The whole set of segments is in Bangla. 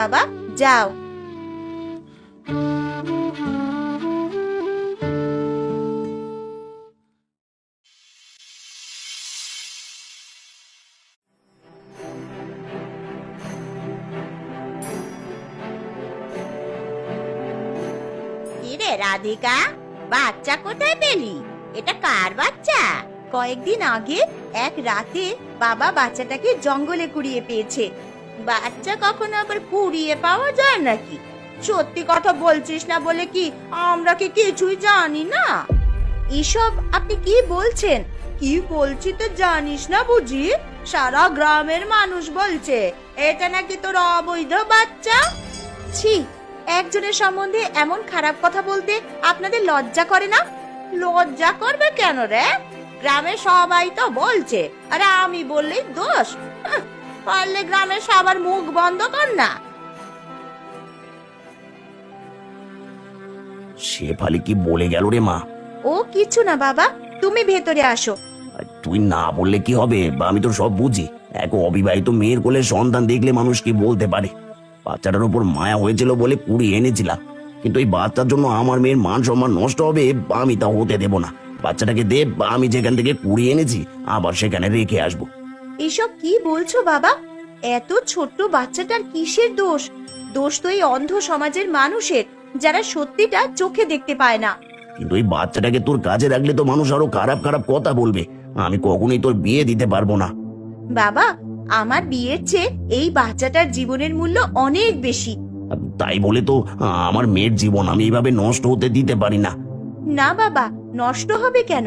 বাবা, যাও। কিরে রাধিকা, বাচ্চা কোথায় পেলি? এটা কার বাচ্চা? কয়েকদিন আগে এক রাতে বাবা বাচ্চাটাকে জঙ্গলে কুড়িয়ে পেয়েছে। বাচ্চা কখনো আবার কুড়িয়ে পাওয়া যায় নাকি? সত্যি কথা বলছিস না বলে কি আমরা কি কিছুই জানি না? এসব আপনি কি বলছেন? কি বলছি তো জানিস না বুঝি? সারা গ্রামের মানুষ বলছে এটা নাকি তোর অবৈধ বাচ্চা। ছি, একজনের সম্বন্ধে এমন খারাপ কথা বলতে আপনাদের লজ্জা করে না? লজ্জা করবে কেন রে? গ্রামের সবাই তো বলছে, আরে আমি বললেই দোষ? পারলে গ্রামের সবার মুখ বন্ধ কর না। শেফালি কি বলে গেল রে মা? ও কিছু না বাবা, তুমি ভেতরে আসো। তুই না বললে কি হবে? আমি তো সব বুঝি। এক অবিবাহিত মেয়ের কোলে সন্তান দেখলে মানুষ কি বলতে পারে? বাচ্চাটার উপর মায়া হয়েছিল বলে কুড়িয়ে এনেছিলাম, কিন্তু এই বাচ্চার জন্য আমার মেয়ের মান সম্মান নষ্ট হবে, আমি তা হতে দেব না। বাচ্চাটাকে দে, আমি যেখান থেকে কুড়িয়ে এনেছি আবার সেখানে রেখে আসবো। এসব কি বলছো বাবা? এত ছোট্ট বাচ্চাটার কিসের দোষ? দোষ তো এই অন্ধ সমাজের মানুষের, যারা সত্যিটা চোখে দেখতে পায় না। কিন্তু এই বাচ্চাটাকে তোর কাজে রাখলে তো মানুষ আরো খারাপ খারাপ কথা বলবে। আমি কখনোই তোর বিয়ে দিতে পারবো না। বাবা, আমার বিয়ের চেয়ে এই বাচ্চাটার জীবনের মূল্য অনেক বেশি। তাই বলে তো আমার মেয়ের জীবন আমি এইভাবে নষ্ট হতে দিতে পারি না। না বাবা, নষ্ট হবে কেন?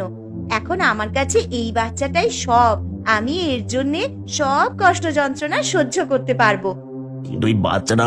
এখন আমার কাছে এই বাচ্চাটাই সব। আমি এর জন্য সব কষ্ট যন্ত্রণা সহ্য করতে পারবো। কিন্তু এই বাচ্চাটা